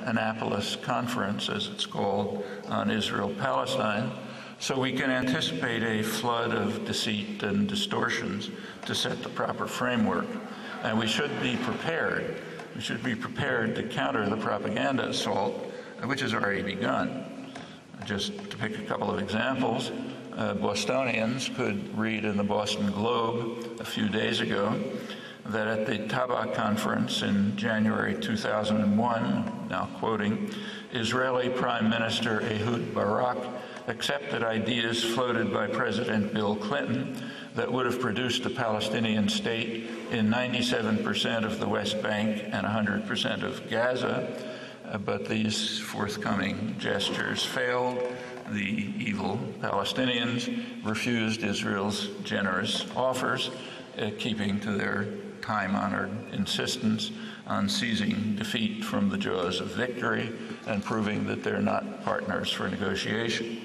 Annapolis Conference, as it's called, on Israel-Palestine, so we can anticipate a flood of deceit and distortions to set the proper framework. And we should be prepared. We should be prepared to counter the propaganda assault, which has already begun. Just to pick a couple of examples, Bostonians could read in the Boston Globe a few days ago that at the Taba Conference in January 2001, now quoting, Israeli Prime Minister Ehud Barak accepted ideas floated by President Bill Clinton that would have produced a Palestinian state in 97% of the West Bank and 100% of Gaza, but these forthcoming gestures failed. The evil Palestinians refused Israel's generous offers, keeping to their time-honored insistence on seizing defeat from the jaws of victory and proving that they're not partners for negotiation.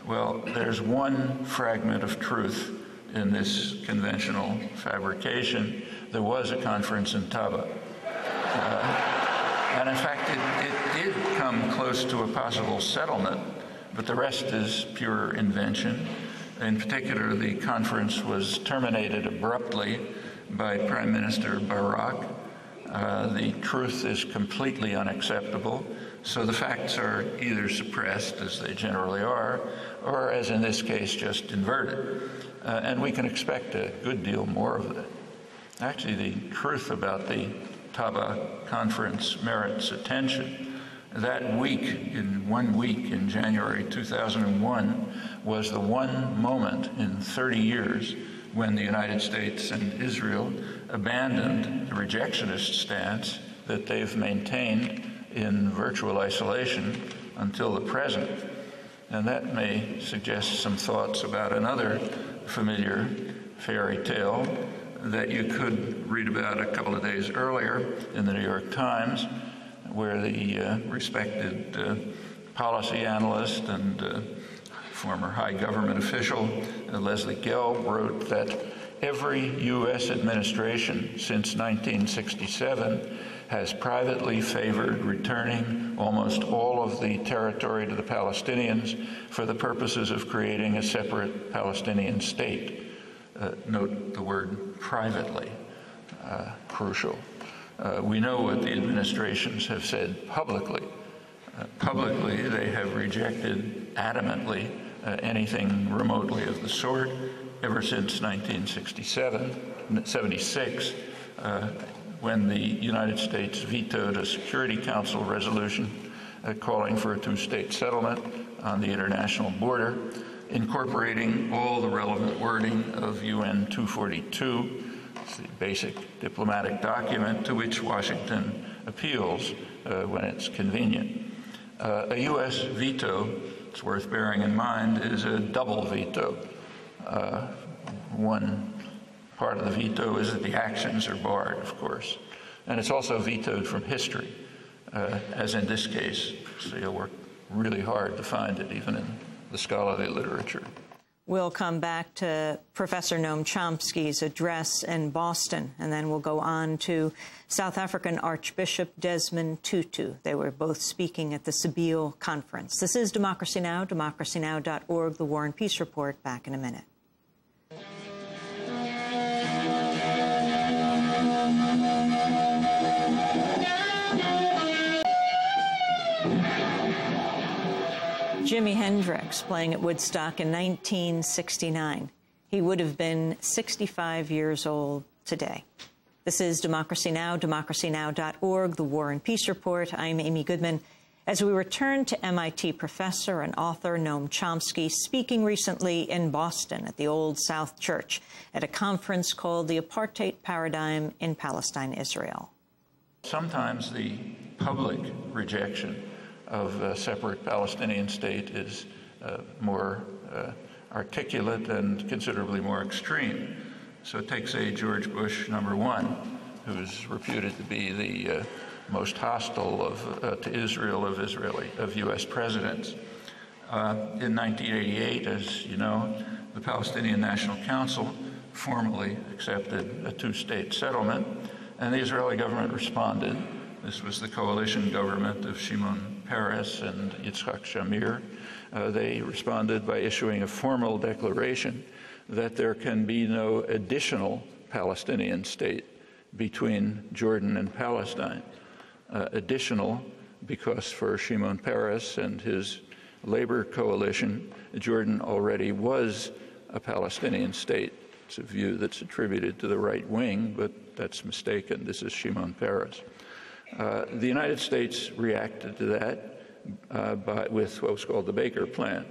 Well, there's one fragment of truth in this conventional fabrication. There was a conference in Taba. And in fact, it did come close to a possible settlement, but the rest is pure invention. In particular, the conference was terminated abruptly by Prime Minister Barak. The truth is completely unacceptable, so the facts are either suppressed, as they generally are, or, as in this case, just inverted. And we can expect a good deal more of that. Actually, the truth about the Taba conference merits attention. That week, in 1 week in January 2001, was the one moment in 30 years when the United States and Israel abandoned the rejectionist stance that they've maintained in virtual isolation until the present. And that may suggest some thoughts about another familiar fairy tale that you could read about a couple of days earlier in the New York Times, where the respected policy analyst and former high government official Leslie Gelb wrote that every U.S. administration since 1967 has privately favored returning almost all of the territory to the Palestinians for the purposes of creating a separate Palestinian state. Note the word privately, crucial. We know what the administrations have said publicly. Publicly, they have rejected adamantly anything remotely of the sort ever since 1976, when the United States vetoed a Security Council resolution calling for a two-state settlement on the international border, incorporating all the relevant wording of UN 242, it's the basic diplomatic document to which Washington appeals when it's convenient. A U.S. veto, it's worth bearing in mind, is a double veto. One part of the veto is that the actions are barred, of course. And it's also vetoed from history, as in this case. So you'll work really hard to find it, even in the scholarly literature. We'll come back to Professor Noam Chomsky's address in Boston, and then we'll go on to South African Archbishop Desmond Tutu. They were both speaking at the Sabile Conference. This is Democracy Now!, democracynow.org, The War and Peace Report. Back in a minute. Jimi Hendrix playing at Woodstock in 1969. He would have been 65 years old today. This is Democracy Now!, democracynow.org, The War and Peace Report. I'm Amy Goodman. As we return to MIT professor and author Noam Chomsky speaking recently in Boston at the Old South Church at a conference called The Apartheid Paradigm in Palestine, Israel. Sometimes the public rejection of a separate Palestinian state is more articulate and considerably more extreme. So take, say, George Bush #1, who's reputed to be the most hostile to Israel of U.S. presidents. In 1988, as you know, the Palestinian National Council formally accepted a two-state settlement, and the Israeli government responded This was the coalition government of Shimon Peres and Yitzhak Shamir. They responded by issuing a formal declaration that there can be no additional Palestinian state between Jordan and Palestine. Additional because for Shimon Peres and his labor coalition, Jordan already was a Palestinian state. It's a view that's attributed to the right wing, but that's mistaken. This is Shimon Peres. The United States reacted to that with what was called the Baker Plan.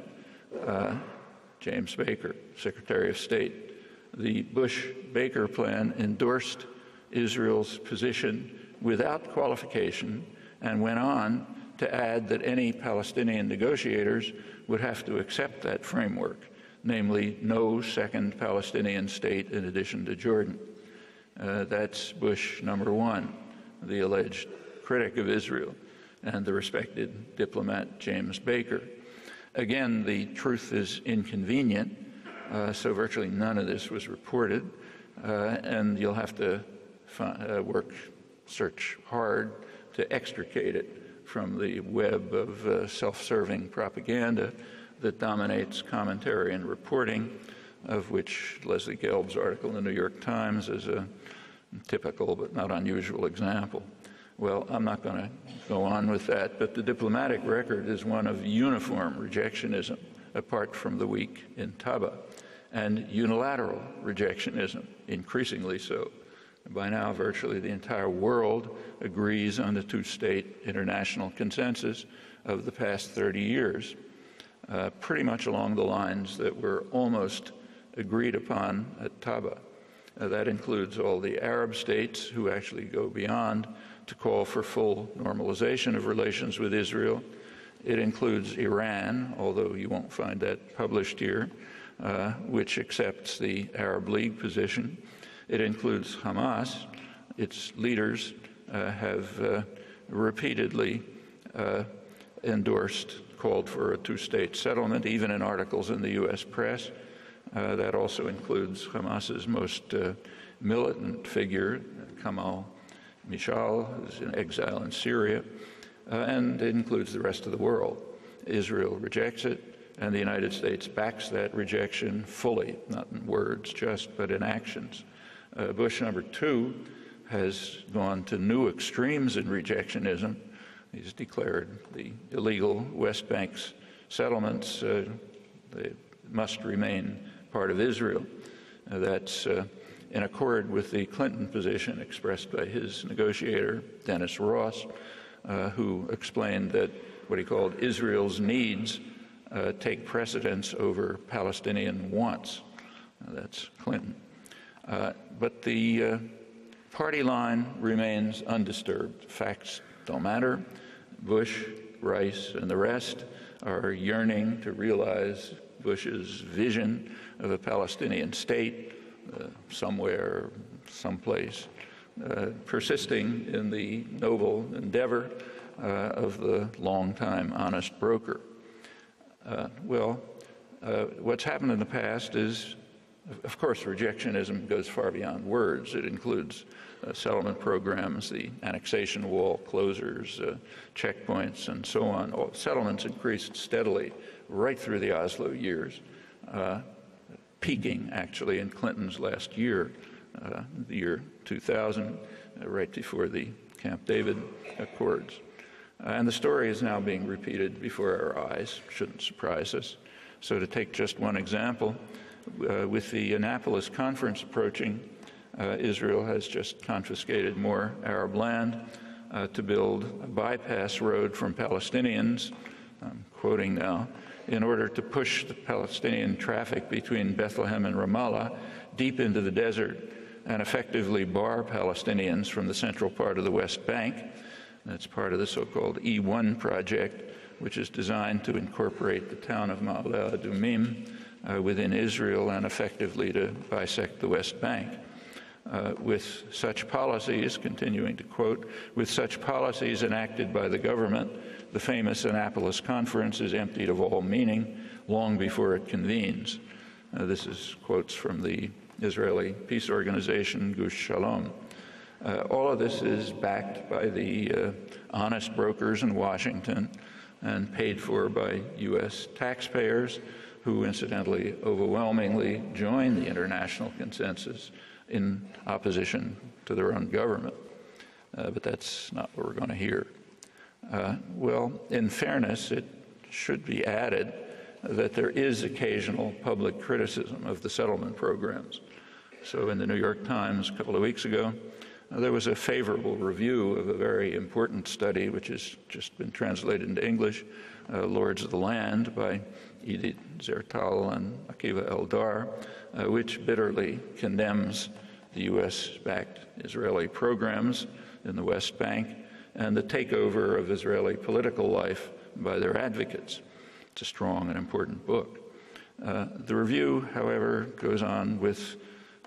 James Baker, Secretary of State. The Bush-Baker Plan endorsed Israel's position without qualification and went on to add that any Palestinian negotiators would have to accept that framework, namely no second Palestinian state in addition to Jordan. That's Bush number one, the alleged critic of Israel, and the respected diplomat James Baker. Again, the truth is inconvenient, so virtually none of this was reported, and you'll have to search hard to extricate it from the web of self-serving propaganda that dominates commentary and reporting, of which Leslie Gelb's article in the New York Times is a typical but not unusual example. Well, I'm not going to go on with that, but the diplomatic record is one of uniform rejectionism, apart from the week in Taba, and unilateral rejectionism, increasingly so. By now, virtually the entire world agrees on the two-state international consensus of the past 30 years, pretty much along the lines that were almost agreed upon at Taba. That includes all the Arab states who actually go beyond to call for full normalization of relations with Israel. It includes Iran, although you won't find that published here, which accepts the Arab League position. It includes Hamas. Its leaders have repeatedly called for a two-state settlement, even in articles in the U.S. press. That also includes Hamas's most militant figure, Kamal Mishal, who's in exile in Syria, and it includes the rest of the world. Israel rejects it, and the United States backs that rejection fully, not in words just, but in actions. Bush number two has gone to new extremes in rejectionism. He's declared the illegal West Bank's settlements, they must remain part of Israel. That's in accord with the Clinton position expressed by his negotiator, Dennis Ross, who explained that what he called Israel's needs take precedence over Palestinian wants. That's Clinton. But the party line remains undisturbed. Facts don't matter. Bush, Rice, and the rest are yearning to realize Bush's vision of a Palestinian state somewhere, someplace, persisting in the noble endeavor of the longtime honest broker. What's happened in the past is, of course, rejectionism goes far beyond words. It includes settlement programs, the annexation wall closures, checkpoints, and so on. All settlements increased steadily right through the Oslo years, peaking actually in Clinton's last year, the year 2000, right before the Camp David Accords. And the story is now being repeated before our eyes. Shouldn't surprise us. So to take just one example, with the Annapolis Conference approaching, Israel has just confiscated more Arab land to build a bypass road from Palestinians, I'm quoting now, in order to push the Palestinian traffic between Bethlehem and Ramallah deep into the desert and effectively bar Palestinians from the central part of the West Bank. That's part of the so-called E1 project, which is designed to incorporate the town of Ma'ale Adumim within Israel and effectively to bisect the West Bank. With such policies, continuing to quote, with such policies enacted by the government, the famous Annapolis Conference is emptied of all meaning long before it convenes. This is quotes from the Israeli peace organization Gush Shalom. All of this is backed by the honest brokers in Washington and paid for by U.S. taxpayers, who incidentally overwhelmingly join the international consensus in opposition to their own government. But that's not what we're going to hear. Well, in fairness, it should be added that there is occasional public criticism of the settlement programs. So in the New York Times a couple of weeks ago, there was a favorable review of a very important study, which has just been translated into English, Lords of the Land, by Edith Zertal and Akiva Eldar, which bitterly condemns the U.S.-backed Israeli programs in the West Bank and the takeover of Israeli political life by their advocates. It's a strong and important book. The review, however, goes on with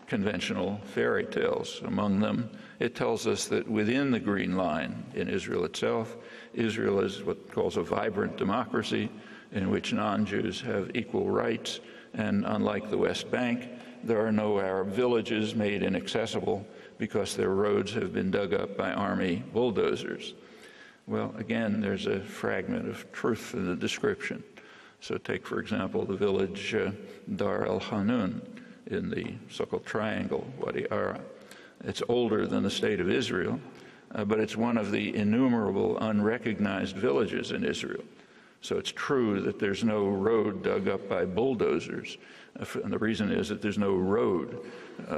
conventional fairy tales. Among them, it tells us that within the Green Line in Israel itself, Israel is what it calls a vibrant democracy in which non-Jews have equal rights, and unlike the West Bank, there are no Arab villages made inaccessible because their roads have been dug up by army bulldozers. Well, again, there's a fragment of truth in the description. So take, for example, the village Dar el-Hanun in the so-called Triangle, Wadi Ara. It's older than the state of Israel, but it's one of the innumerable unrecognized villages in Israel. So it's true that there's no road dug up by bulldozers, and the reason is that there's no road.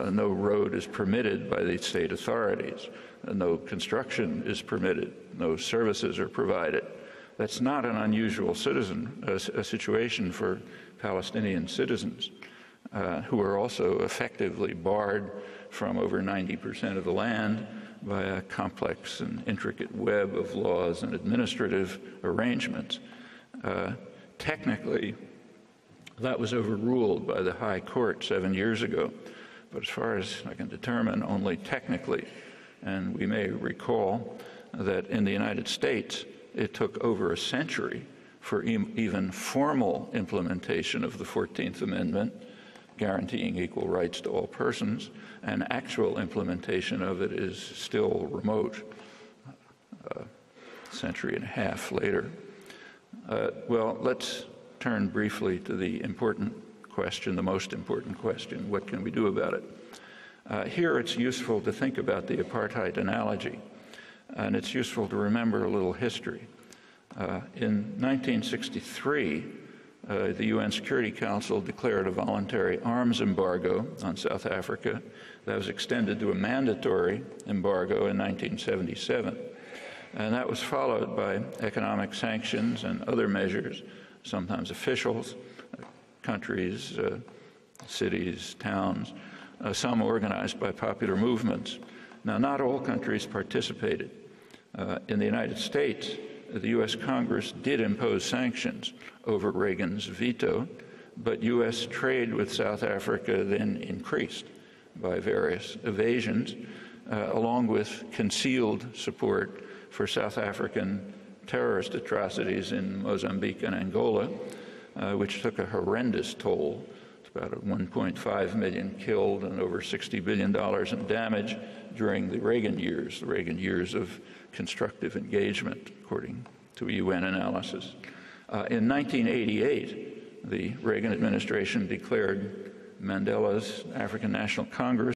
No road is permitted by the state authorities. No construction is permitted. No services are provided. That's not an unusual situation for Palestinian citizens, who are also effectively barred from over 90% of the land by a complex and intricate web of laws and administrative arrangements. Technically, that was overruled by the High Court 7 years ago, but as far as I can determine, only technically. And we may recall that in the United States, it took over a century for even formal implementation of the 14th Amendment, guaranteeing equal rights to all persons, and actual implementation of it is still remote, a century and a half later. Well, let's turn briefly to the important question, the most important question: what can we do about it? Here it's useful to think about the apartheid analogy, and it's useful to remember a little history. In 1963, the UN Security Council declared a voluntary arms embargo on South Africa that was extended to a mandatory embargo in 1977. And that was followed by economic sanctions and other measures, sometimes officials, countries, cities, towns, some organized by popular movements. Now, not all countries participated. In the United States, the U.S. Congress did impose sanctions over Reagan's veto, but U.S. trade with South Africa then increased by various evasions, along with concealed support for South African terrorist atrocities in Mozambique and Angola, which took a horrendous toll. It's about 1.5 million killed and over $60 billion in damage during the Reagan years of constructive engagement, according to a UN analysis. In 1988, the Reagan administration declared Mandela's African National Congress